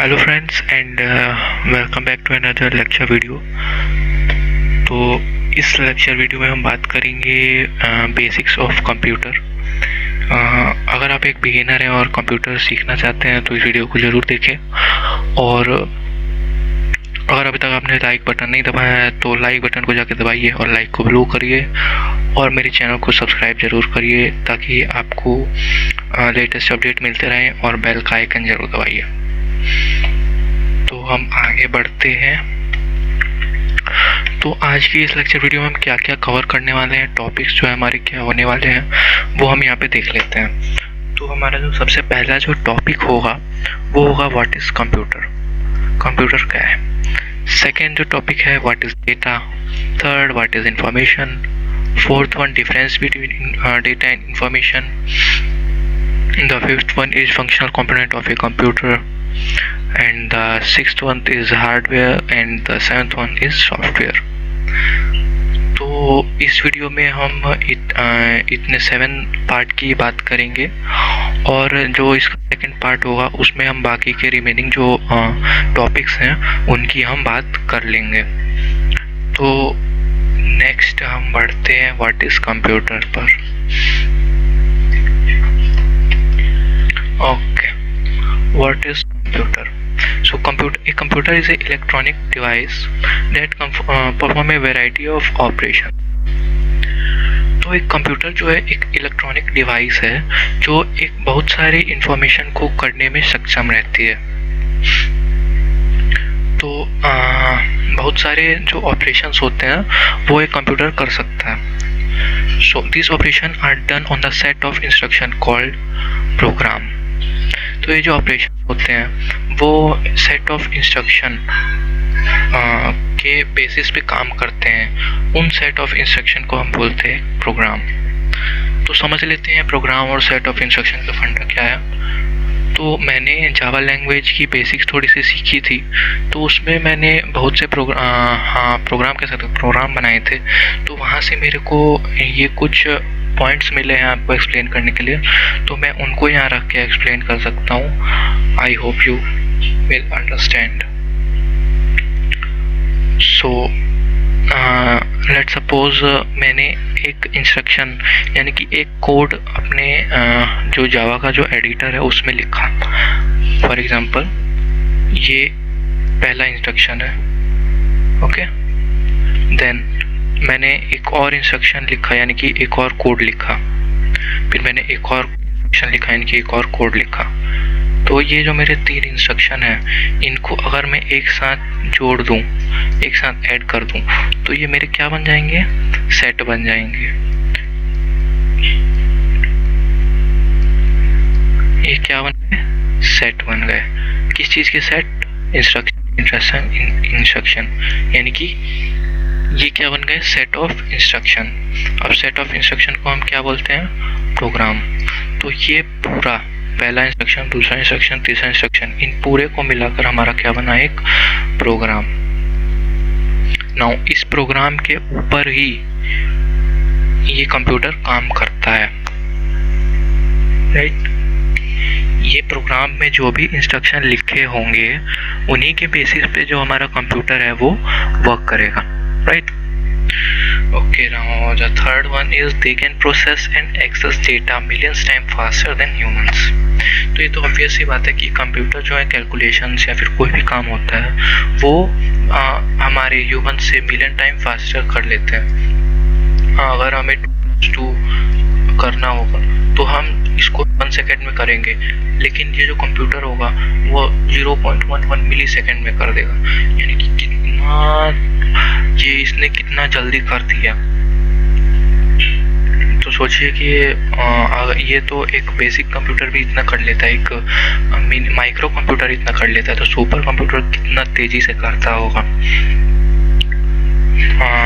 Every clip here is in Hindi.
Hello friends and welcome back to another lecture video. तो इस लेक्चर वीडियो में हम बात करेंगे बेसिक्स ऑफ कंप्यूटर। अगर आप एक बिगिनर हैं और कंप्यूटर सीखना चाहते हैं तो इस वीडियो को ज़रूर देखें। और अगर अभी तक आपने लाइक बटन नहीं दबाया है तो लाइक बटन को जाके दबाइए और लाइक को ब्लू करिए और मेरे चैनल को सब्सक्राइब ज़रूर करिए ताकि आपको लेटेस्ट अपडेट मिलते रहें, और बेल का आइकन ज़रूर दबाइए। तो हम आगे बढ़ते हैं। तो आज की इस लेक्चर वीडियो में हम क्या क्या कवर करने वाले हैं, टॉपिक्स जो है हमारे क्या होने वाले हैं वो हम यहाँ पे देख लेते हैं। तो हमारा जो सबसे पहला जो टॉपिक होगा वो होगा व्हाट इज़ कंप्यूटर, कंप्यूटर क्या है। सेकेंड जो टॉपिक है what is data. Third what is information. Fourth one difference between data and information. The fifth one is functional component of a computer, and the sixth one is hardware, and the seventh one is software. तो इस वीडियो में हम इतने 7 पार्ट की बात करेंगे, और जो इसका सेकंड पार्ट होगा उसमें हम बाकी के रिमेनिंग जो टॉपिक्स हैं उनकी हम बात कर लेंगे। तो नेक्स्ट हम बढ़ते हैं व्हाट इज़ कंप्यूटर पर। Okay, what is computer? So a computer is an electronic device that perform a variety of operation. तो एक कंप्यूटर जो है एक इलेक्ट्रॉनिक डिवाइस है जो एक बहुत सारी इंफॉर्मेशन को करने में सक्षम रहती है। तो बहुत सारे जो ऑपरेशंस होते हैं वो एक कंप्यूटर कर सकता है। So these operations are done on the set of instruction called program. तो ये जो ऑपरेशन होते हैं वो सेट ऑफ इंस्ट्रक्शन के बेसिस पे काम करते हैं। उन सेट ऑफ इंस्ट्रक्शन को हम बोलते हैं प्रोग्राम। तो समझ लेते हैं प्रोग्राम और सेट ऑफ इंस्ट्रक्शन का फंडा क्या है। तो मैंने जावा लैंग्वेज की बेसिक्स थोड़ी सी सीखी थी, तो उसमें मैंने बहुत से प्रोग्राम के साथ प्रोग्राम बनाए थे। तो वहाँ से मेरे को ये कुछ पॉइंट्स मिले हैं आपको एक्सप्लेन करने के लिए, तो मैं उनको यहाँ रख के एक्सप्लेन कर सकता हूँ। I hope you will understand. So let's suppose मैंने एक इंस्ट्रक्शन यानी कि एक कोड अपने जो जावा का जो एडिटर है उसमें लिखा। फॉर एग्जांपल ये पहला इंस्ट्रक्शन है, ओके। देन मैंने एक और इंस्ट्रक्शन लिखा यानी कि एक और कोड लिखा, फिर मैंने एक और इंस्ट्रक्शन लिखा यानी कि एक और कोड लिखा। तो ये जो मेरे 3 इंस्ट्रक्शन हैं इनको अगर मैं एक साथ जोड़ दूं, एक साथ ऐड कर दूं, तो ये मेरे क्या बन जाएंगे, सेट बन जाएंगे। ये क्या बन गए, सेट बन गए। किस चीज़ के सेट, इंस्ट्रक्शन यानी कि ये क्या बन गए, सेट ऑफ इंस्ट्रक्शन। अब सेट ऑफ इंस्ट्रक्शन को हम क्या बोलते हैं, प्रोग्राम। तो ये पूरा पहला इंस्ट्रक्शन, दूसरा इंस्ट्रक्शन, तीसरा इंस्ट्रक्शन, इन पूरे को मिलाकर हमारा क्या बना, एक प्रोग्राम। नाउ इस प्रोग्राम के ऊपर ही ये कंप्यूटर काम करता है, राइट। ये प्रोग्राम में जो भी इंस्ट्रक्शन लिखे होंगे उन्हीं के बेसिस पे जो हमारा कंप्यूटर है वो वर्क करेगा, right? Okay, now the third one is they can process and access data millions times faster than humans. तो ये तो ऑब्वियस सी बात है कि कंप्यूटर जो है कैलकुलेशंस या फिर कोई भी काम होता है वो हमारे ह्यूमन से मिलियन टाइम फास्टर कर लेते हैं। अगर हमें 2 करना होगा तो हम इसको 1 सेकेंड में करेंगे, लेकिन ये जो कंप्यूटर होगा वो 0.11 मिली सेकेंड में कर देगा। यानी कि इसने कितना जल्दी कर दिया। तो सोचिए कि ये तो एक बेसिक कंप्यूटर भी इतना कर लेता है, एक माइक्रो कंप्यूटर इतना कर लेता है, तो सुपर कंप्यूटर कितना तेजी से करता होगा।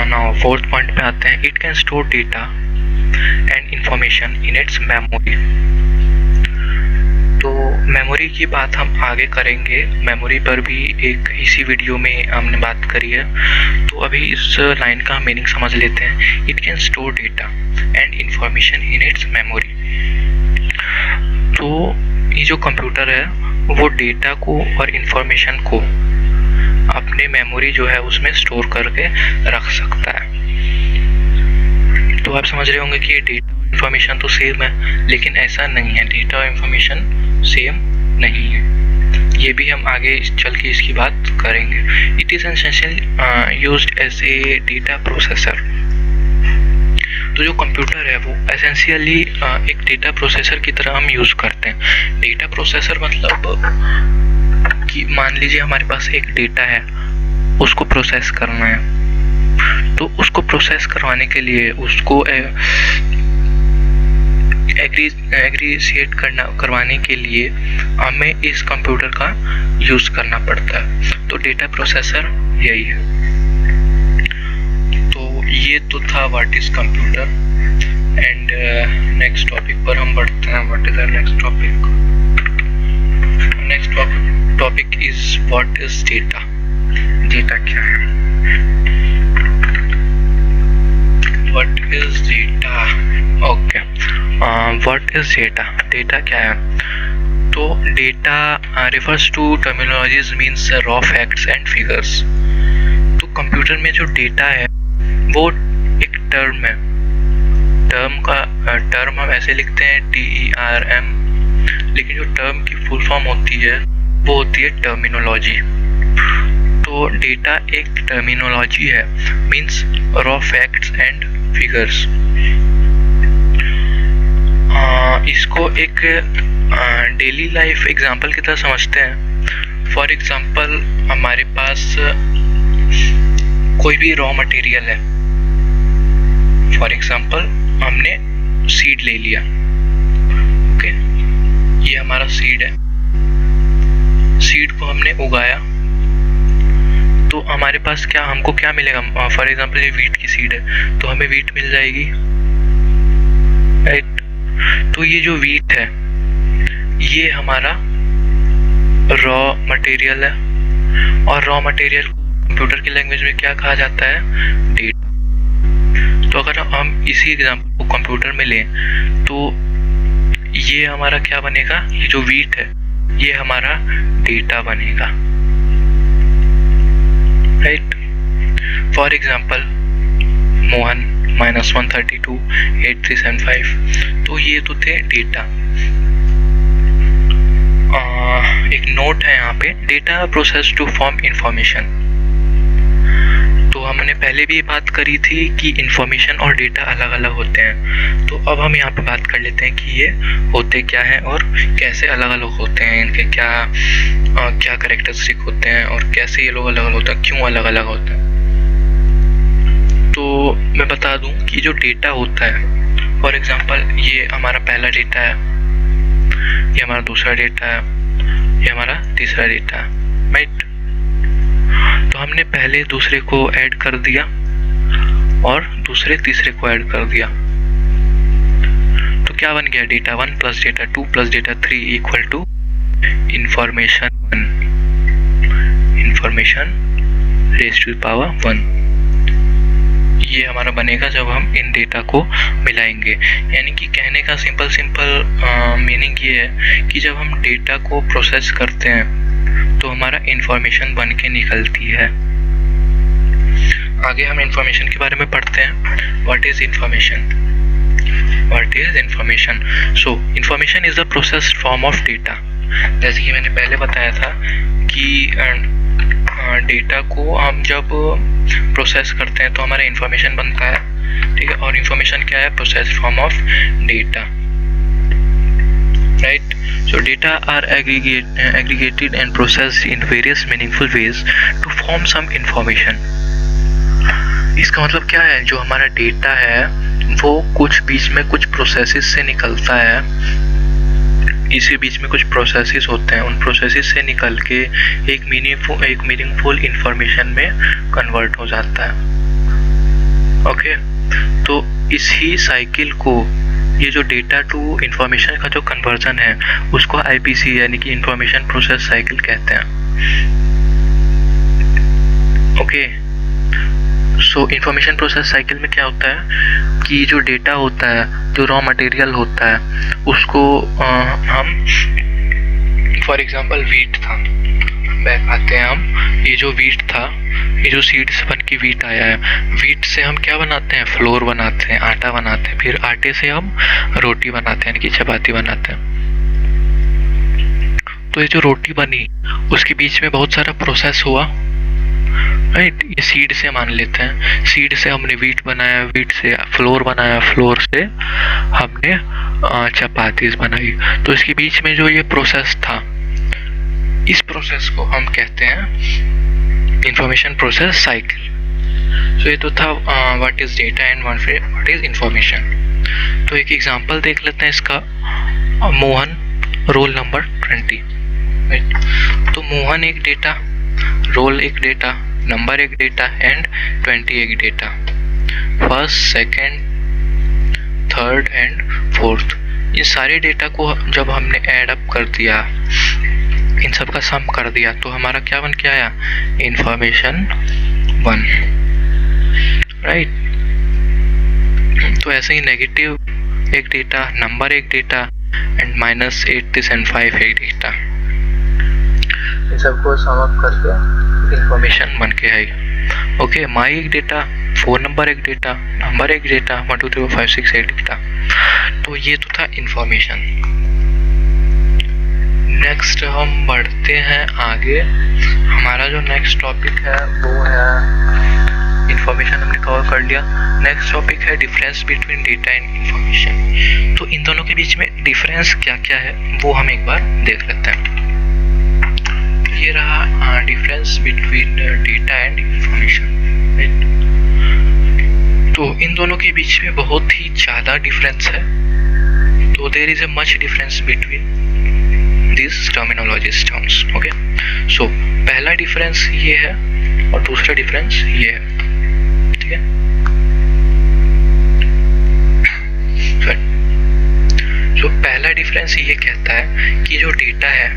नाउ फोर्थ पॉइंट पे आते हैं, it can store data and information in its memory. तो मेमोरी की बात हम आगे करेंगे, मेमोरी पर भी एक इसी वीडियो में हमने बात करी है। तो अभी इस लाइन का मीनिंग समझ लेते हैं। It can store data and information in its memory. तो ये जो कंप्यूटर है वो डेटा को और इन्फॉर्मेशन को अपने मेमोरी जो है उसमें स्टोर करके रख सकता है। तो आप समझ रहे होंगे कि डेटा और इन्फॉर्मेशन तो सेम है, लेकिन ऐसा नहीं है, डेटा और इन्फॉर्मेशन सेम नहीं है। ये भी हम आगे चल के इसकी बात करेंगे। It is essential used as a data processor. तो जो कंप्यूटर है वो एसेंशियली एक डेटा प्रोसेसर की तरह हम यूज़ करते हैं। डेटा प्रोसेसर मतलब कि मान लीजिए हमारे पास एक डेटा है, उसको प्रोसेस करना है, तो उसको प्रोसेस करवाने के लिए उसको एग्रीशिएट करवाने के लिए हमें इस कंप्यूटर का यूज़ करना पड़ता है। तो डेटा प्रोसेसर यही है। तो ये तो था what is computer. And next topic पर हम बढ़ते हैं। What is our next topic? Next topic is what is data. Data क्या है? What is data? Okay, what is data? Data क्या है? तो data refers to terminologies means raw facts and figures। तो कंप्यूटर में जो डेटा है वो एक टर्म है। टर्म हम ऐसे लिखते हैं TERM, लेकिन जो टर्म की फुल फॉर्म होती है वो होती है टर्मिनोलॉजी। तो डेटा एक टर्मिनोलॉजी है, means raw facts and figures. इसको एक डेली लाइफ एग्जांपल की तरह समझते हैं। फॉर एग्जांपल हमारे पास कोई भी रॉ मटेरियल है। फॉर एग्जांपल हमने सीड ले लिया, ओके, ये हमारा सीड है। सीड को हमने उगाया तो हमारे पास हमको क्या मिलेगा? फॉर एग्जांपल ये वीट की सीड है तो हमें वीट मिल जाएगी, राइट। तो ये जो वीट है ये हमारा रॉ मटेरियल है, और रॉ मटेरियल को कंप्यूटर की लैंग्वेज में क्या कहा जाता है? डेटा। तो अगर हम इसी एग्जांपल को कंप्यूटर में लें तो ये हमारा क्या बनेगा? ये जो वीट है ये हमारा डेटा बनेगा, राइट। फॉर एग्जांपल मोहन -132 8375, तो ये तो थे डेटा। एक नोट है यहाँ पे, data process to form information. तो हमने पहले भी ये बात करी थी कि इंफॉर्मेशन और डेटा अलग अलग होते हैं। तो अब हम यहाँ पे बात कर लेते हैं कि ये होते क्या हैं और कैसे अलग अलग होते हैं, इनके क्या कैरेक्टरिस्टिक होते हैं और कैसे ये लोग अलग अलग होते हैं, क्यों अलग अलग होते हैं। तो मैं बता दूं कि जो डेटा होता है, फॉर एग्जांपल ये हमारा पहला डेटा है, ये हमारा दूसरा डेटा है, ये हमारा तीसरा डेटा है, राइट। तो हमने पहले दूसरे को ऐड कर दिया और दूसरे तीसरे को ऐड कर दिया, तो क्या बन गया? Data 1 plus data 2 plus data 3 equal to information 1, information raise to the power 1। ये हमारा बनेगा जब हम इन डेटा को मिलाएंगे। यानी कि कहने का सिंपल मीनिंग ये है कि जब हम डेटा को प्रोसेस करते हैं तो हमारा इंफॉर्मेशन बन के निकलती है। आगे हम इंफॉर्मेशन के बारे में पढ़ते हैं। What is information? What is information? So information is the processed form of data. जैसे कि मैंने पहले बताया था कि डेटा को हम जब प्रोसेस करते हैं तो हमारा इंफॉर्मेशन बनता है, ठीक है। और इंफॉर्मेशन क्या है? Process form of data, right. So data are aggregated and processed in various meaningful ways to form some information। इसका मतलब क्या है? जो हमारा डेटा है वो कुछ बीच में कुछ प्रोसेसेस से निकलता है, इसके बीच में कुछ प्रोसेसेस होते हैं, उन प्रोसेसेस से निकल के एक मीनिंगफुल इंफॉर्मेशन में कन्वर्ट हो जाता है, ओके। तो इसी साइकिल को, ये जो डेटा टू इंफॉर्मेशन का जो कन्वर्जन है उसको IPC यानी कि इंफॉर्मेशन प्रोसेस साइकिल कहते हैं, ओके। सो इंफॉर्मेशन प्रोसेस साइकिल में क्या होता है कि जो डेटा होता है, जो रॉ मटेरियल होता है, उसको हम फॉर एग्जांपल वीट था, बैक आते हैं हम, ये जो वीट था, ये जो सीड से बन के वीट आया है, वीट से हम क्या बनाते हैं, फ्लोर बनाते हैं, आटा बनाते हैं, फिर आटे से हम रोटी बनाते हैं, यानी कि चपाती बनाते हैं। तो ये जो रोटी बनी उसके बीच में बहुत सारा प्रोसेस हुआ, राइट। ये सीड से मान लेते हैं, सीड से हमने वीट बनाया, वीट से फ्लोर बनाया, फ्लोर से हमने चपातीज बनाई। तो इसके बीच में जो ये प्रोसेस था, इस प्रोसेस को हम कहते हैं इंफॉर्मेशन प्रोसेस साइकिल। तो ये तो था what is data and what is information. तो एक एग्जांपल देख लेते हैं इसका, मोहन रोल नंबर 20, राइट। तो मोहन एक डेटा, रोल एक डेटा, नंबर एक डेटा एंड 20 एक data. First, second, third and fourth, ये सारे डेटा को जब हमने ऐड अप कर दिया, इन सब का सम कर दिया, तो हमारा क्या बन के आया, इंफॉर्मेशन 1, राइट। तो ऐसे ही नेगेटिव एक डेटा, नंबर एक डेटा एंड -8 दिस एंड 5 एक डेटा, इन सबको सम अप करके इंफॉर्मेशन बन के आई। ओके, माई एक डेटा, 4 नंबर एक डेटा, नंबर एक डेटा, 1 2 3 4 5 6 एक डेटा। तो ये तो था इंफॉर्मेशन। नेक्स्ट हम बढ़ते हैं आगे। हमारा जो नेक्स्ट टॉपिक है वो है, इंफॉर्मेशन हमने कवर कर लिया। नेक्स्ट टॉपिक है difference between data and information. तो इन दोनों के बीच में डिफरेंस क्या क्या है वो हम एक बार देख लेते हैं। ये रहा difference between data and information, right. तो इन दोनों के बीच में बहुत ही ज़्यादा डिफरेंस है। तो there is a much difference between this terminologies terms. Okay, so पहला डिफरेंस ये है और दूसरा डिफरेंस ये है, ठीक है। सो पहला डिफरेंस ये कहता है कि जो डेटा है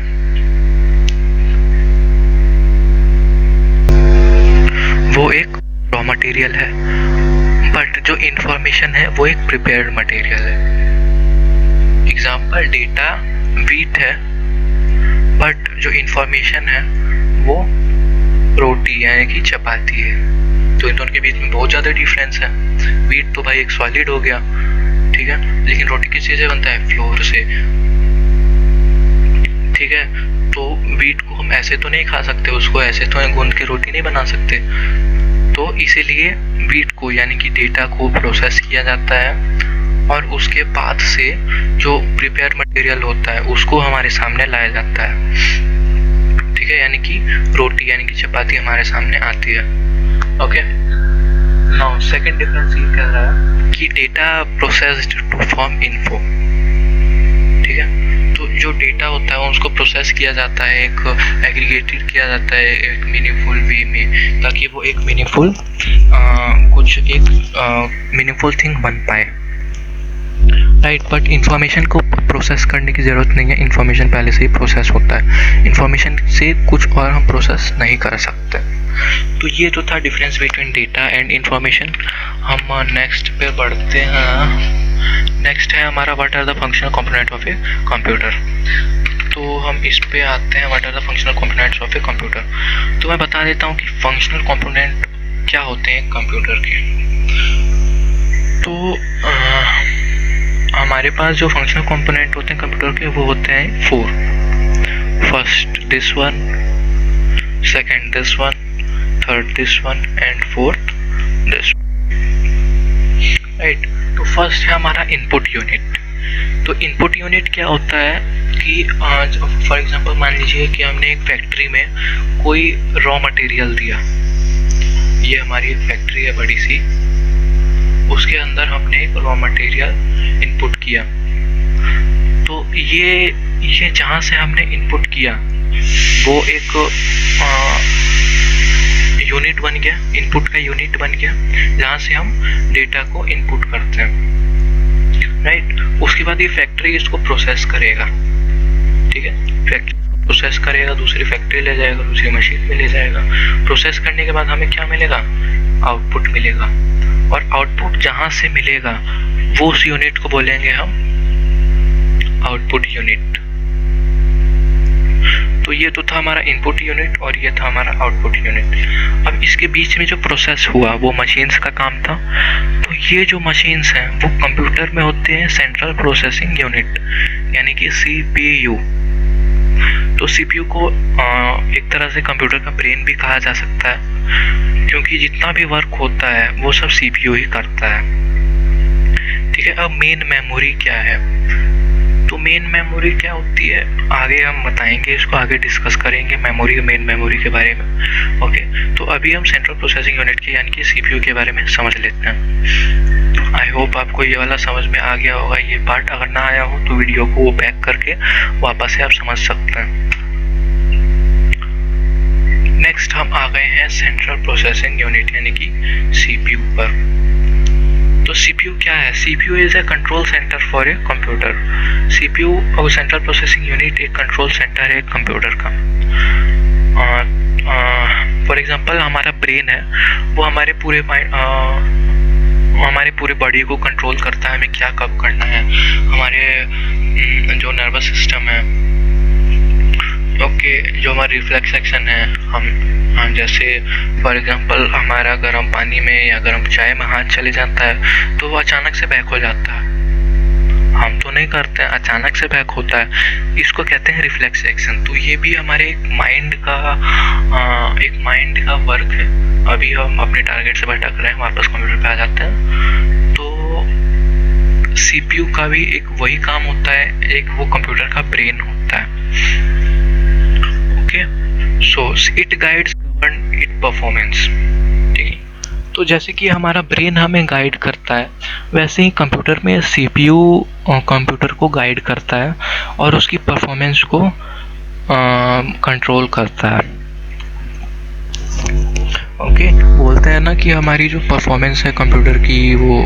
वो एक रॉ मटेरियल है, बट जो इंफॉर्मेशन है वो एक प्रिपेयर्ड मटेरियल है। एग्जाम्पल, डेटा वीट है, बट जो इंफॉर्मेशन है वो रोटी यानी कि चपाती है। तो इन दोनों के बीच में बहुत ज़्यादा डिफरेंस है। वीट तो भाई एक सॉलिड हो गया, ठीक है, लेकिन रोटी किस चीज़ से बनता है, फ्लोर से, ठीक है। तो वीट को हम ऐसे तो नहीं खा सकते, उसको ऐसे तो गूंद के रोटी नहीं बना सकते। तो इसीलिए वीट को यानी कि डेटा को प्रोसेस किया जाता है और उसके बाद से जो प्रिपेयर मटेरियल होता है उसको हमारे सामने लाया जाता है, ठीक है, यानी कि रोटी यानी कि चपाती हमारे सामने आती है। ओके, नाउ सेकंड डिफरेंस ये कह रहा है कि data processed to form info, ठीक है। तो जो डेटा होता है उसको प्रोसेस किया जाता है, एक एग्रीगेटेड किया जाता है एक मीनिंगफुल वे में, ताकि वो एक मीनिंगफुल मीनिंगफुल थिंग बन पाए, राइट। बट इंफॉर्मेशन को प्रोसेस करने की ज़रूरत नहीं है, इंफॉर्मेशन पहले से ही प्रोसेस होता है, इंफॉर्मेशन से कुछ और हम प्रोसेस नहीं कर सकते। तो ये तो था difference between data and information. हम नेक्स्ट पे बढ़ते हैं। नेक्स्ट है हमारा what are the functional component of a computer. तो हम इस पे आते हैं, what are the functional components of a computer. तो मैं बता देता हूँ कि फंक्शनल कंपोनेंट क्या होते हैं कंप्यूटर के। तो हमारे पास जो फंक्शनल कंपोनेंट होते हैं कंप्यूटर के वो होते हैं 4। First this one, second this one, third this one and fourth this, right. तो फर्स्ट है हमारा इनपुट यूनिट। तो इनपुट यूनिट क्या होता है कि फॉर एग्जांपल मान लीजिए कि हमने एक फैक्ट्री में कोई रॉ मटेरियल दिया, ये हमारी एक फैक्ट्री है बड़ी सी, उसके अंदर हमने एक रॉ मटेरियल इनपुट किया। तो ये जहाँ से हमने इनपुट किया वो एक यूनिट बन गया, इनपुट का यूनिट बन गया, जहाँ से हम डेटा को इनपुट करते हैं, राइट। उसके बाद ये फैक्ट्री इसको प्रोसेस करेगा, ठीक है, फैक्ट्री प्रोसेस करेगा, दूसरी फैक्ट्री ले जाएगा, दूसरी मशीन में ले जाएगा। प्रोसेस करने के बाद हमें क्या मिलेगा, आउटपुट मिलेगा, और आउटपुट जहाँ से मिलेगा वो उस यूनिट को बोलेंगे हम आउटपुट यूनिट। ये तो था हमारा इनपुट यूनिट और ये था हमारा आउटपुट यूनिट। अब इसके बीच में जो प्रोसेस हुआ वो मशीन्स का काम था। तो ये जो मशीन्स हैं वो कंप्यूटर में होते हैं सेंट्रल प्रोसेसिंग यूनिट, यानी कि CPU। तो CPU को एक तरह से कंप्यूटर का ब्रेन भी कहा जा सकता है, क्योंकि जितना भी वर्क होता है वो सब CPU ही करता है। ठीक है, अब मेन मेमोरी क्या है? तो मेन मेमोरी क्या होती है आगे हम बताएंगे, इसको आगे डिस्कस करेंगे मेमोरी, मेन मेमोरी के बारे में। ओके, तो अभी हम सेंट्रल प्रोसेसिंग यूनिट के यानी कि CPU के बारे में समझ लेते हैं। आई होप आपको ये वाला समझ में आ गया होगा। ये पार्ट अगर ना आया हो तो वीडियो को बैक करके वापस से आप समझ सकते हैं। नेक्स्ट हम आ गए हैं सेंट्रल प्रोसेसिंग यूनिट यानी कि CPU पर। तो CPU क्या है? CPU is a control centre for a computer. CPU और सेंट्रल प्रोसेसिंग यूनिट एक कंट्रोल सेंटर है कंप्यूटर का। फॉर एग्जांपल हमारा ब्रेन है, वो हमारे पूरे बॉडी को कंट्रोल करता है, हमें क्या कब करना है। हमारे जो नर्वस सिस्टम है, ओके, जो हमारा रिफ्लेक्स एक्शन है, हम जैसे फॉर एग्जांपल हमारा गर्म पानी में या गर्म चाय में हाथ चले जाता है तो वो अचानक से बैक हो जाता है। हम तो नहीं करते हैं, अचानक से बैक होता है, इसको कहते हैं रिफ्लेक्स एक्शन। तो ये भी हमारे एक माइंड का वर्क है। अभी हम अपने टारगेट से भटक रहे हैं, वापस कंप्यूटर पे आ जाते हैं। तो CPU का भी एक वही काम होता है, एक वो कंप्यूटर का ब्रेन होता है। So it guides govern it performance. ठीक है, तो जैसे कि हमारा ब्रेन हमें गाइड करता है, वैसे ही कंप्यूटर में CPU कंप्यूटर को गाइड करता है और उसकी परफॉर्मेंस को कंट्रोल करता है। ओके, बोलते हैं ना कि हमारी जो परफॉर्मेंस है कंप्यूटर की वो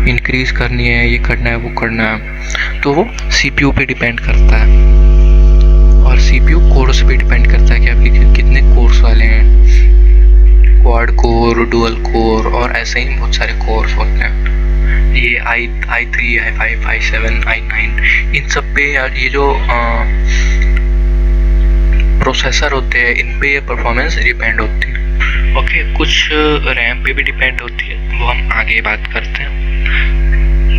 इंक्रीज करनी है, ये करना है, वो करना है, तो वो CPU पे डिपेंड करता है। और CPU कोर्स पे डिपेंड करता है कि आपके कितने कोर्स वाले हैं, क्वाड कोर, डुअल कोर और ऐसे ही बहुत सारे कोर्स होते हैं। ये i3, i5, i7, i9, इन सब पे ये जो प्रोसेसर होते हैं इन पे ये परफॉर्मेंस डिपेंड होती है। ओके, कुछ रैम पे भी डिपेंड होती है, वो हम आगे बात करते हैं।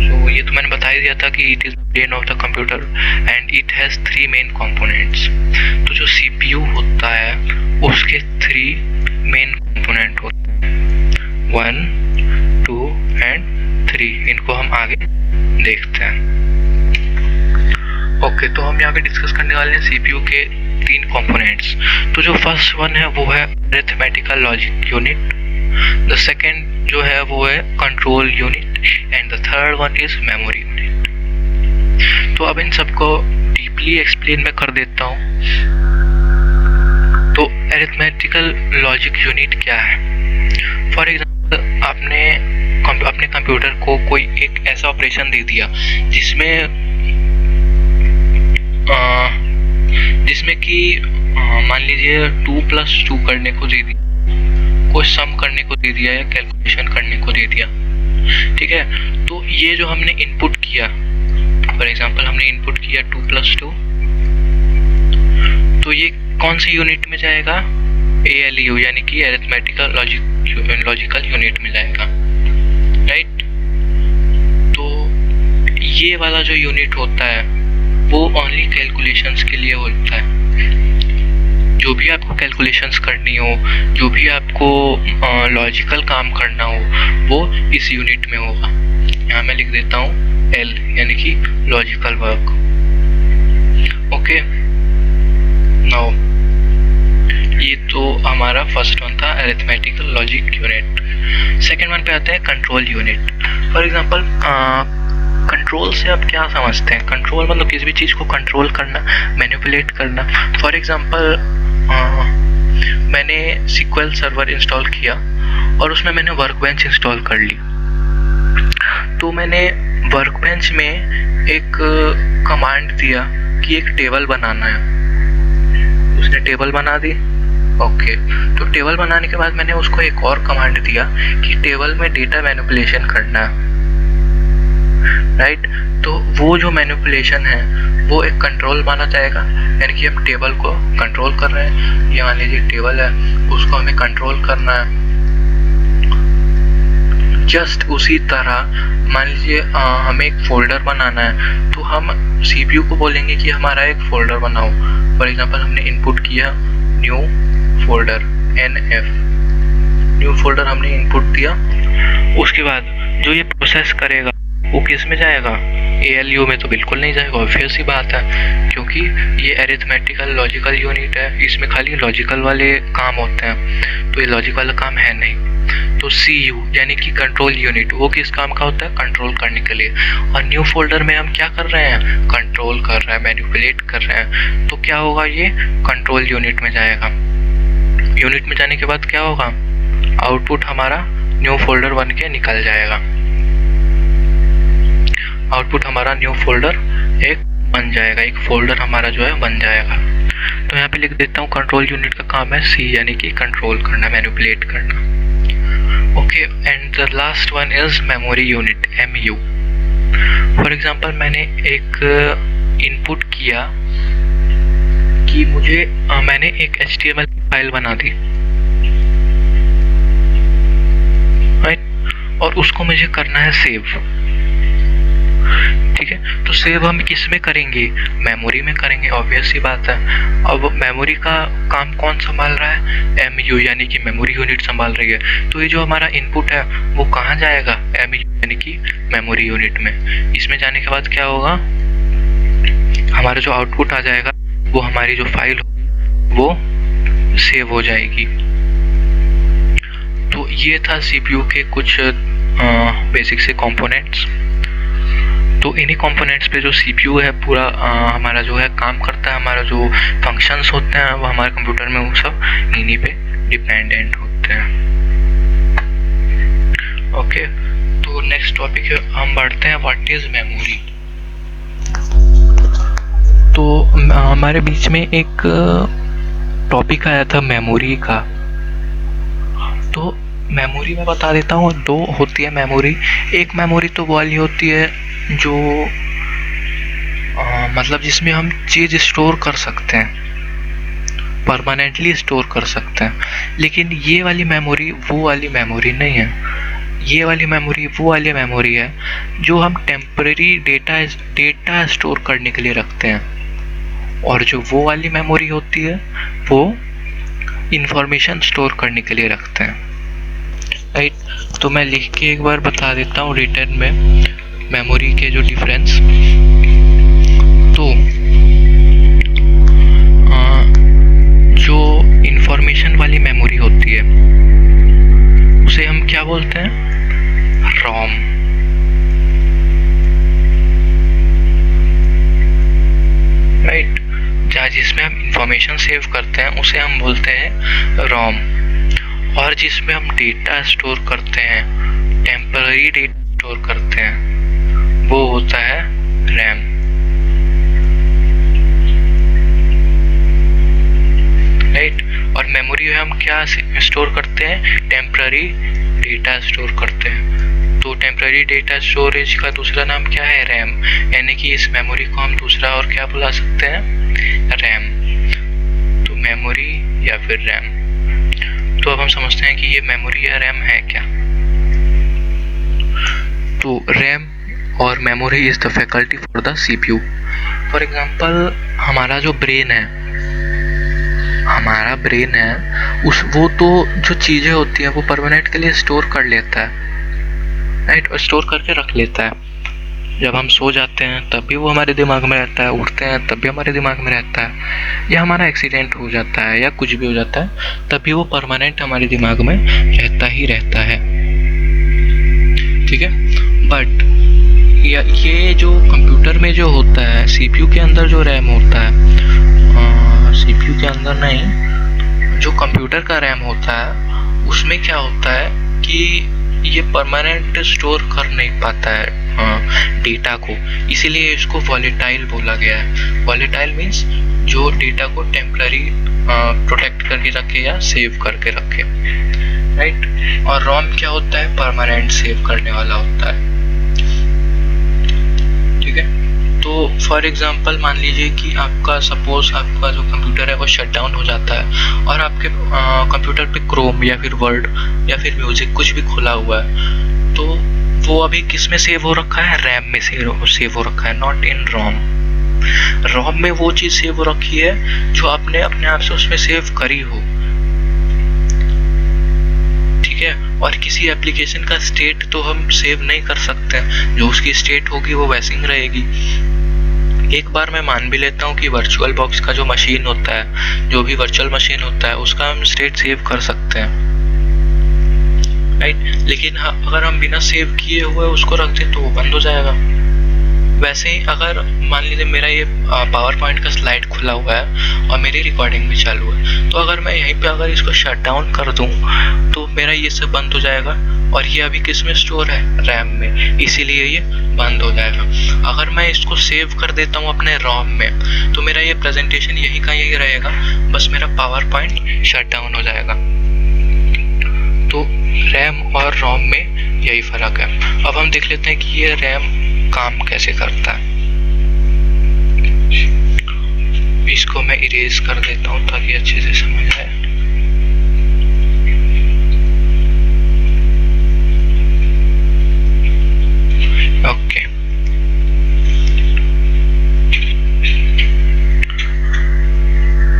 तो ये तो मैंने बता ही दिया था कि it is the brain of the computer and it has 3 main components. तो जो CPU होता है उसके 3 मेन कंपोनेंट होते हैं, 1, 2 एंड 3। इनको हम आगे देखते हैं। ओके, तो हम यहाँ पे डिस्कस करने वाले हैं CPU के 3 कंपोनेंट्स। तो जो फर्स्ट वन है वो है arithmetical logic unit, the second जो है वो है control unit and the third one is memory unit. तो अब इन सबको डीपली एक्सप्लेन मैं कर देता हूँ। तो अरिथमेटिकल लॉजिक यूनिट क्या है? फॉर एग्जांपल आपने अपने कंप्यूटर को कोई एक ऐसा ऑपरेशन दे दिया जिसमें कि मान लीजिए 2 + 2 करने को दे दिया, कोई सम करने को दे दिया या कैलकुलेशन करने को दे दिया। ठीक है, तो ये जो हमने इनपुट किया, फॉर एग्जांपल हमने इनपुट किया 2 + 2, तो ये कौन सी यूनिट में जाएगा? ALU यानी कि अरिथमेटिकल लॉजिकल यूनिट में जाएगा, राइट। तो ये वाला जो यूनिट होता है वो ओनली कैलकुलेशंस के लिए होता है। जो भी आपको कैलकुलेशंस करनी हो, जो भी आपको लॉजिकल काम करना हो, वो इस यूनिट में होगा। यहाँ मैं लिख देता हूँ L यानी कि लॉजिकल वर्क। ओके, नाउ ये तो हमारा फर्स्ट वन था arithmetical logic unit. Second one पे आते हैं control unit. For example control से आप क्या समझते हैं? कंट्रोल मतलब किसी भी चीज़ को कंट्रोल करना, मैनिपुलेट करना। फॉर एग्जांपल मैंने SQL सर्वर इंस्टॉल किया और उसमें मैंने वर्कबेंच इंस्टॉल कर ली। तो मैंने वर्कबेंच में एक कमांड दिया कि एक टेबल बनाना है, उसने टेबल बना दी। ओके, तो टेबल बनाने के बाद मैंने उसको एक और कमांड दिया कि टेबल में डेटा मैनिपुलेशन करना है, राइट। तो वो जो मैनिपुलेशन है वो एक कंट्रोल माना जाएगा, यानी कि हम टेबल को कंट्रोल कर रहे हैं। ये मान लीजिए टेबल है, उसको हमें कंट्रोल करना है। जस्ट उसी तरह मान लीजिए हमें एक फोल्डर बनाना है, तो हम CPU को बोलेंगे कि हमारा एक फोल्डर बनाओ। फॉर एग्जांपल हमने इनपुट किया new folder, NF new folder हमने इनपुट दिया। उसके बाद जो ये प्रोसेस करेगा वो किस में जाएगा? ALU में तो बिल्कुल नहीं जाएगा, ऑब्वियस सी बात है, क्योंकि ये अरिथमेटिकल लॉजिकल यूनिट है, इसमें खाली लॉजिकल वाले काम होते हैं, तो ये लॉजिक वाला काम है नहीं। तो CU यानी कि कंट्रोल यूनिट, वो किस काम का होता है? कंट्रोल करने के लिए। और न्यू फोल्डर में हम क्या कर रहे हैं? कंट्रोल कर रहे हैं, मैनिपुलेट कर रहे हैं। तो क्या होगा? ये कंट्रोल यूनिट में जाएगा। यूनिट में जाने के बाद क्या होगा? आउटपुट हमारा न्यू फोल्डर बन के निकल जाएगा। आउटपुट हमारा न्यू फोल्डर एक बन जाएगा, एक फोल्डर हमारा जो है बन जाएगा। तो यहाँ पे लिख देता हूँ कंट्रोल यूनिट का काम है C, यानी कि कंट्रोल करना, मैनिपुलेट करना। Okay, and the last one is memory unit, MU। For example मैंने एक इनपुट किया कि मुझे मैंने एक HTML की फाइल बना दी, राइट, और उसको मुझे करना है सेव। ठीक है, तो सेव हम किस में करेंगे? मेमोरी में करेंगे, ऑब्वियस सी बात है। अब मेमोरी का काम कौन संभाल रहा है? MU, यानी कि मेमोरी यूनिट संभाल रही है। तो ये जो हमारा इनपुट है वो कहाँ जाएगा? MU यानी कि मेमोरी यूनिट में। इसमें जाने के बाद क्या होगा? हमारा जो आउटपुट आ जाएगा वो हमारी जो फाइल होगी वो सेव हो जाएगी। तो ये था CPU के कुछ बेसिक से कंपोनेंट्स। तो इन्हीं कंपोनेंट्स पे जो CPU है पूरा हमारा जो है काम करता है, हमारा जो फंक्शंस होते हैं वो हमारे कंप्यूटर में वो सब इन्हीं पे डिपेंडेंट होते हैं। ओके, तो नेक्स्ट टॉपिक है, हम बढ़ते हैं व्हाट इज मेमोरी। तो हमारे बीच में एक टॉपिक आया था मेमोरी का। तो मेमोरी में बता देता हूँ, दो होती है मेमोरी। एक मेमोरी तो वो वाली होती है जो मतलब जिसमें हम चीज़ स्टोर कर सकते हैं, परमानेंटली स्टोर कर सकते हैं। लेकिन ये वाली मेमोरी वो वाली मेमोरी नहीं है। ये वाली मेमोरी वो वाली मेमोरी है जो हम टेम्परेरी डेटा स्टोर करने के लिए रखते हैं। और जो वो वाली मेमोरी होती है वो इंफॉर्मेशन स्टोर करने के लिए रखते हैं, राइट। तो मैं लिख के एक बार बता देता हूँ रिटर्न में मेमोरी के जो डिफरेंस। तो जो इंफॉर्मेशन वाली मेमोरी होती है उसे हम क्या बोलते हैं? रोम। राइट, जिसमें हम इंफॉर्मेशन सेव करते हैं उसे हम बोलते हैं रोम। और जिसमें हम डेटा स्टोर करते हैं, टेम्पररी डेटा स्टोर करते हैं, वो होता है रैम। राइट, और मेमोरी में हम क्या स्टोर करते हैं? टेम्पररी डेटा स्टोर करते हैं। तो टेम्पररी डेटा स्टोरेज का दूसरा नाम क्या है? रैम। यानी कि इस मेमोरी को हम दूसरा और क्या बुला सकते हैं? रैम। तो मेमोरी या फिर रैम। तो अब हम समझते हैं कि ये मेमोरी या रैम है क्या। तो रैम और memory is the faculty for the CPU। For example हमारा जो ब्रेन है, वो तो जो चीज़ें होती हैं वो परमानेंट के लिए स्टोर कर लेता है, राइट, और स्टोर करके रख लेता है। जब हम सो जाते हैं तब भी वो हमारे दिमाग में रहता है, उठते हैं तब भी हमारे दिमाग में रहता है, या हमारा एक्सीडेंट हो जाता है या कुछ भी हो जाता है तब भी वो परमानेंट हमारे दिमाग में रहता ही रहता है। ठीक है, बट ये जो कंप्यूटर में जो होता है, CPU के अंदर जो रैम होता है, CPU के अंदर नहीं, जो कंप्यूटर का रैम होता है उसमें क्या होता है कि ये परमानेंट स्टोर कर नहीं पाता है डेटा को, इसीलिए इसको वॉलेटाइल बोला गया है। वॉलेटाइल मीन्स जो डेटा को टेम्पररी प्रोटेक्ट करके रखे या सेव करके रखे, राइट। और रोम क्या होता है? परमानेंट सेव करने वाला होता है। ठीक है, तो फॉर एग्जांपल मान लीजिए कि आपका सपोज आपका जो कंप्यूटर है वो शट डाउन हो जाता है और आपके कंप्यूटर पे क्रोम या फिर वर्ड या फिर म्यूजिक कुछ भी खुला हुआ है, तो वो अभी किस में सेव हो रखा है? रैम में सेव हो रखा है, नॉट इन रोम। रोम में वो चीज़ सेव हो रखी है जो आपने अपने आप से उसमें सेव करी हो, ठीक है। और किसी एप्लीकेशन का स्टेट तो हम सेव नहीं कर सकते, जो उसकी स्टेट होगी वो वैसी ही रहेगी। एक बार मैं मान भी लेता हूँ कि वर्चुअल बॉक्स का जो मशीन होता है, जो भी वर्चुअल मशीन होता है, उसका हम स्टेट सेव कर सकते हैं, राइट। लेकिन अगर हम बिना सेव किए हुए उसको रख दें तो वो बंद हो जाएगा। वैसे ही अगर मान लीजिए मेरा ये पावर पॉइंट का स्लाइड खुला हुआ है और मेरी रिकॉर्डिंग भी चालू है, तो अगर मैं यहीं पे अगर इसको शट डाउन कर दूं तो मेरा ये सब बंद हो जाएगा। और ये अभी किस में स्टोर है? रैम में, इसीलिए ये बंद हो जाएगा। अगर मैं इसको सेव कर देता हूँ अपने रोम में तो मेरा ये प्रेजेंटेशन यहीं का यही रहेगा, बस मेरा पावर पॉइंट शट डाउन हो जाएगा। तो रैम और रोम में यही फ़र्क है। अब हम देख लेते हैं कि ये रैम काम कैसे करता है। इसको मैं इरेज कर देता हूँ ताकि अच्छे से समझ आए। ओके,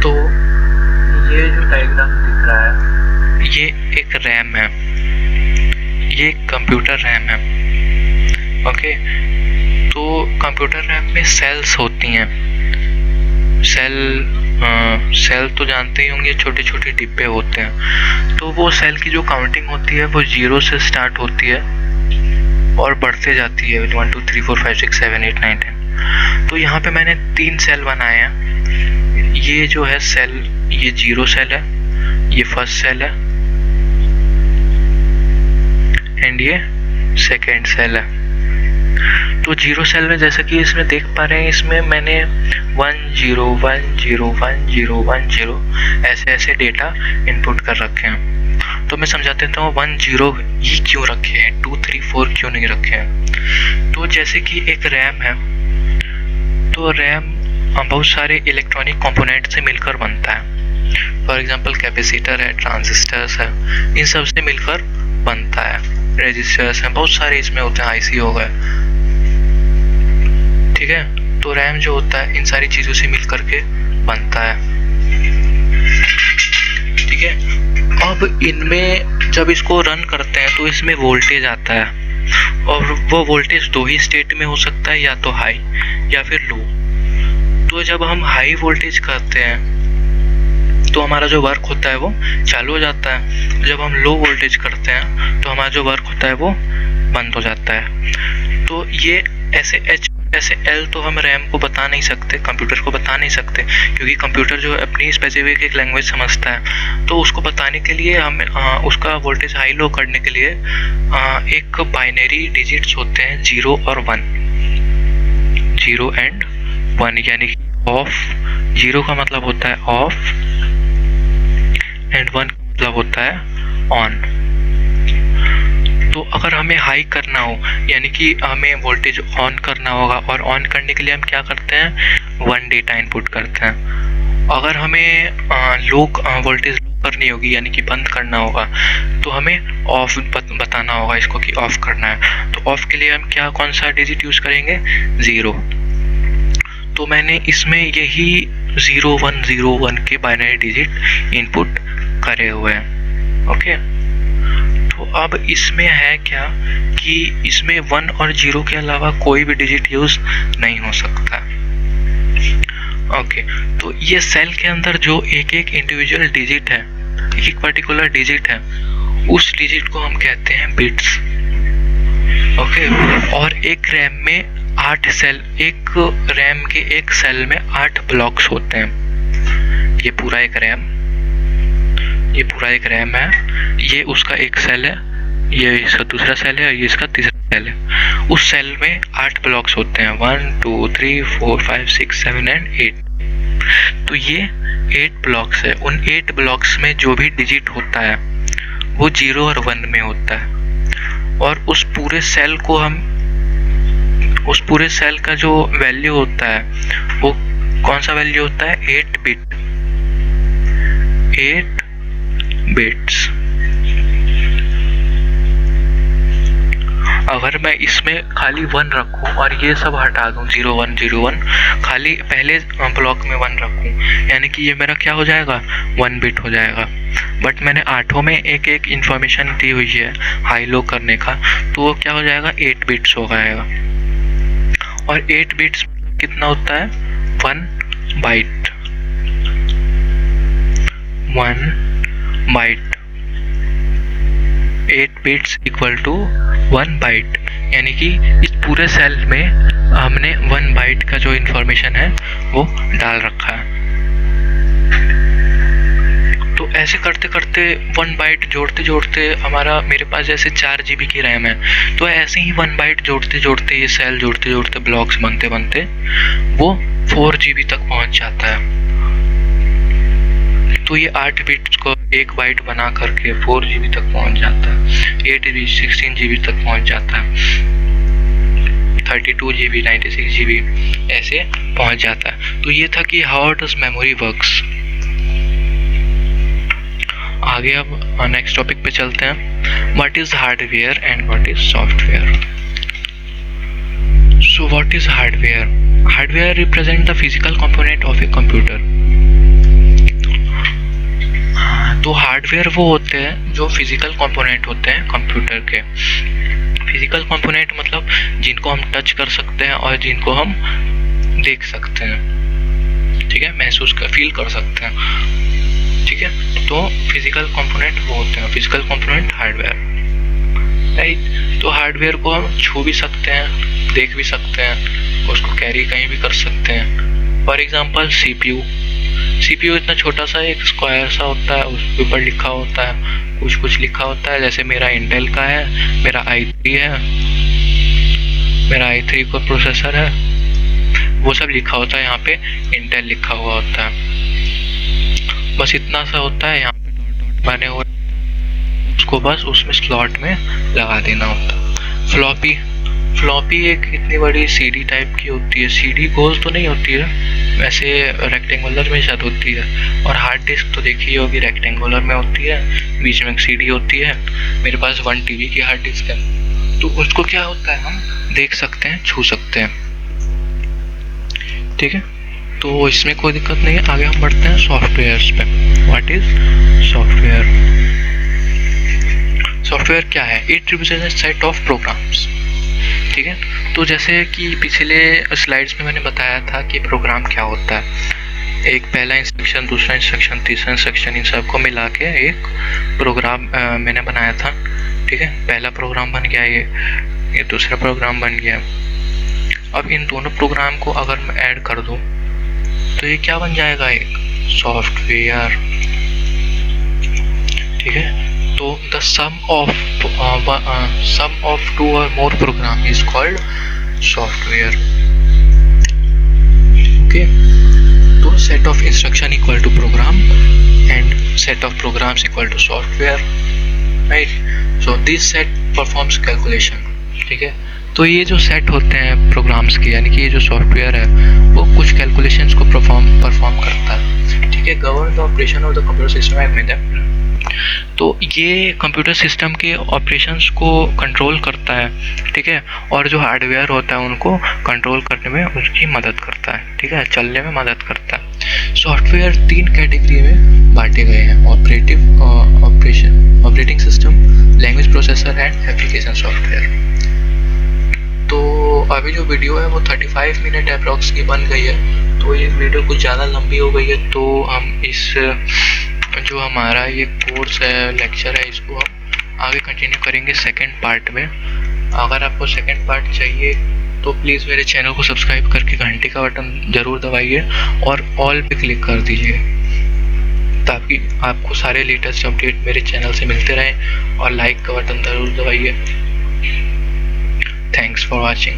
तो ये जो डायग्राम दिख रहा है ये एक रैम है, ये एक कंप्यूटर रैम है। ओके, तो कंप्यूटर रैम में सेल्स होती हैं। सेल तो जानते ही होंगे, छोटे छोटे डिब्बे होते हैं। तो वो सेल की जो काउंटिंग होती है वो 0 से स्टार्ट होती है और बढ़ते जाती है 1 2 3 4 5 6 7 8 9 10। तो यहाँ पे मैंने 3 सेल बनाए हैं। ये जो है सेल, ये 0 सेल है, ये फर्स्ट सेल है एंड ये सेकेंड सेल है। तो 0 सेल में जैसा कि इसमें देख पा रहे हैं, इसमें मैंने 1 0 1 0 1 0 1 0 ऐसे ऐसे डेटा इनपुट कर रखे हैं। तो मैं समझा देता हूँ 1 0 ही क्यों रखे हैं, 2 3 4 क्यों नहीं रखे हैं। तो जैसे कि एक रैम है, तो रैम बहुत सारे इलेक्ट्रॉनिक कंपोनेंट से मिलकर बनता है। फॉर एग्जांपल कैपेसिटर है, ट्रांजिस्टर्स है, इन सब से मिलकर बनता है। रजिस्टर्स हैं, बहुत सारे इसमें होते हैं, आईसी हो गए, ठीक है। तो रैम जो होता है इन सारी चीज़ों से मिल करके बनता है, ठीक है। अब इनमें जब इसको रन करते हैं तो इसमें वोल्टेज आता है, और वो वोल्टेज दो ही स्टेट में हो सकता है, या तो हाई या फिर लो। तो जब हम हाई वोल्टेज करते हैं तो हमारा जो वर्क होता है वो चालू हो जाता है। जब हम लो वोल्टेज करते हैं तो हमारा जो वर्क होता है वो बंद हो जाता है। तो ये ऐसे ऐसे एल तो हम रैम को बता नहीं सकते, कंप्यूटर को बता नहीं सकते, क्योंकि कंप्यूटर जो है अपनी स्पेसिफिक एक लैंग्वेज समझता है। तो उसको बताने के लिए हम उसका वोल्टेज हाई लो करने के लिए एक बाइनरी डिजिट्स होते हैं 0 और 1, 0 एंड 1, यानी कि ऑफ। 0 का मतलब होता है ऑफ एंड 1 का मतलब होता है ऑन। तो अगर हमें हाई करना हो, यानी कि हमें वोल्टेज ऑन करना होगा, और ऑन करने के लिए हम क्या करते हैं, 1 डेटा इनपुट करते हैं। अगर हमें लो वोल्टेज करनी होगी, यानी कि बंद करना होगा, तो हमें ऑफ बताना होगा इसको कि ऑफ करना है। तो ऑफ के लिए हम कौन सा डिजिट यूज़ करेंगे, 0। तो मैंने इसमें यही 0 1 0 1 के बाइनरी डिजिट इनपुट करे हुए हैं। ओके, तो अब इसमें है क्या कि इसमें 1 और 0 के अलावा कोई भी डिजिट यूज़ नहीं हो सकता। ओके, तो ये सेल के अंदर जो एक एक इंडिविजुअल डिजिट है, एक पर्टिकुलर डिजिट है, उस डिजिट को हम कहते हैं बिट्स। ओके, और एक रैम में 8 सेल, एक रैम के एक सेल में 8 ब्लॉक्स होते हैं। ये पूरा एक रैम है, ये उसका एक सेल है, ये इसका दूसरा सेल है, और ये इसका तीसरा सेल है। उस सेल में 8 ब्लॉक्स होते हैं, 1 2 3 4 5 6 7 एंड 8। तो ये 8 ब्लॉक्स है। उन 8 ब्लॉक्स में जो भी डिजिट होता है वो 0 और 1 में होता है, और उस पूरे सेल को हम उस पूरे सेल का जो वैल्यू होता है वो कौन सा वैल्यू होता है? 8 बिट्स। अगर मैं इसमें खाली 1 रखूं और ये सब हटा दूं 0 1 0 1, खाली पहले ब्लॉक में 1 रखूं, यानी कि ये मेरा क्या हो जाएगा? 1 बिट हो जाएगा। बट मैंने आठों में एक एक इन्फॉर्मेशन दी हुई है हाई लो करने का, तो वो क्या हो जाएगा? 8 बिट्स हो जाएगा। और 8 बिट्स कितना होता है? 1 byte. 8 bits equal to 1 byte, यानी कि इस पूरे सेल में हमने 1 बाइट का जो इंफॉर्मेशन है वो डाल रखा है। तो ऐसे करते करते 1 बाइट जोड़ते जोड़ते मेरे पास जैसे 4 GB की रैम है, तो ऐसे ही 1 बाइट जोड़ते जोड़ते ये सेल जोड़ते जोड़ते ब्लॉक्स बनते बनते वो 4 GB तक पहुंच जाता है। तो ये 8 बिट्स को 1 बाइट बना करके 4 GB तक पहुंच जाता है, 8 GB 16 GB तक पहुंच जाता है, 32 GB 96 GB ऐसे पहुंच जाता है। तो ये था कि हाउ डज मेमोरी वर्क्स। आगे अब नेक्स्ट टॉपिक पे चलते हैं। What is hardware and what is software. So what is hardware? Hardware represent the physical component of a computer. तो हार्डवेयर वो होते हैं जो फिजिकल कंपोनेंट होते हैं कंप्यूटर के। फिजिकल कंपोनेंट मतलब जिनको हम टच कर सकते हैं और जिनको हम देख सकते हैं, ठीक है, महसूस कर फील कर सकते हैं, ठीक है। तो फिजिकल कंपोनेंट वो होते हैं, फिजिकल कंपोनेंट हार्डवेयर, राइट। तो हार्डवेयर को हम छू भी सकते हैं, देख भी सकते हैं, उसको कैरी कहीं भी कर सकते हैं। फॉर एग्जांपल सीपीयू इतना छोटा सा एक स्क्वायर सा होता है, उसके ऊपर लिखा होता है, कुछ लिखा होता है। जैसे मेरा इंटेल का है, मेरा i3 है, मेरा i3 का प्रोसेसर है, वो सब लिखा होता है, यहाँ पे इंटेल लिखा हुआ होता है। बस इतना सा होता है, यहाँ पे डॉट डॉट बने हुए, उसको बस उसमें स्लॉट में लगा देना होता है। फ्लॉपी एक इतनी बड़ी सीडी टाइप की होती है, सीडी गोल तो नहीं होती है, वैसे रेक्टेंगुलर में शायद होती है। और हार्ड डिस्क तो देखी होगी, रेक्टेंगुलर में होती है, बीच में एक सीडी होती है। मेरे पास 1 TB की हार्ड डिस्क है, तो उसको क्या होता है, हम देख सकते हैं, छू सकते हैं, ठीक है। तो इसमें कोई दिक्कत नहीं है। आगे हम बढ़ते हैं सॉफ्टवेयर्स पे। What is software? सॉफ्टवेयर क्या है? It represents set of programs, ठीक है। तो जैसे कि पिछले स्लाइड्स में मैंने बताया था कि प्रोग्राम क्या होता है। एक पहला इंस्ट्रक्शन, दूसरा इंस्ट्रक्शन, तीसरा इंस्ट्रक्शन, इन सबको मिला के एक प्रोग्राम मैंने बनाया था, ठीक है। पहला प्रोग्राम बन गया ये दूसरा प्रोग्राम बन गया। अब इन दोनों प्रोग्राम को अगर मैं ऐड कर दूं तो ये क्या बन जाएगा? एक सॉफ्टवेयर, ठीक है। तो the sum of 2 or more program is called software, okay. तो set of instruction equal to program and set of programs equal to software, right. So this set performs calculation, ठीक है। तो ये जो सेट होते हैं प्रोग्राम्स के, यानी कि ये जो सॉफ्टवेयर है वो कुछ कैलकुलेशंस को परफॉर्म करता है, ठीक है। Govern the operation of the computer system. तो ये कंप्यूटर सिस्टम के ऑपरेशंस को कंट्रोल करता है, ठीक है। और जो हार्डवेयर होता है उनको कंट्रोल करने में उसकी मदद करता है, ठीक है, चलने में मदद करता है। सॉफ्टवेयर 3 कैटेगरी में बांटे गए हैं: operating system, language processor and application software. तो अभी जो वीडियो है वो 35 मिनट अप्रॉक्स की बन गई है, तो ये वीडियो कुछ ज़्यादा लंबी हो गई है। तो हम इस जो हमारा ये कोर्स है, लेक्चर है, इसको हम आगे कंटिन्यू करेंगे सेकंड पार्ट में। अगर आपको सेकंड पार्ट चाहिए तो प्लीज़ मेरे चैनल को सब्सक्राइब करके घंटे का बटन ज़रूर दबाइए और ऑल पे क्लिक कर दीजिए, ताकि आपको सारे लेटेस्ट अपडेट मेरे चैनल से मिलते रहें। और लाइक का बटन ज़रूर दबाइए। Thanks for watching.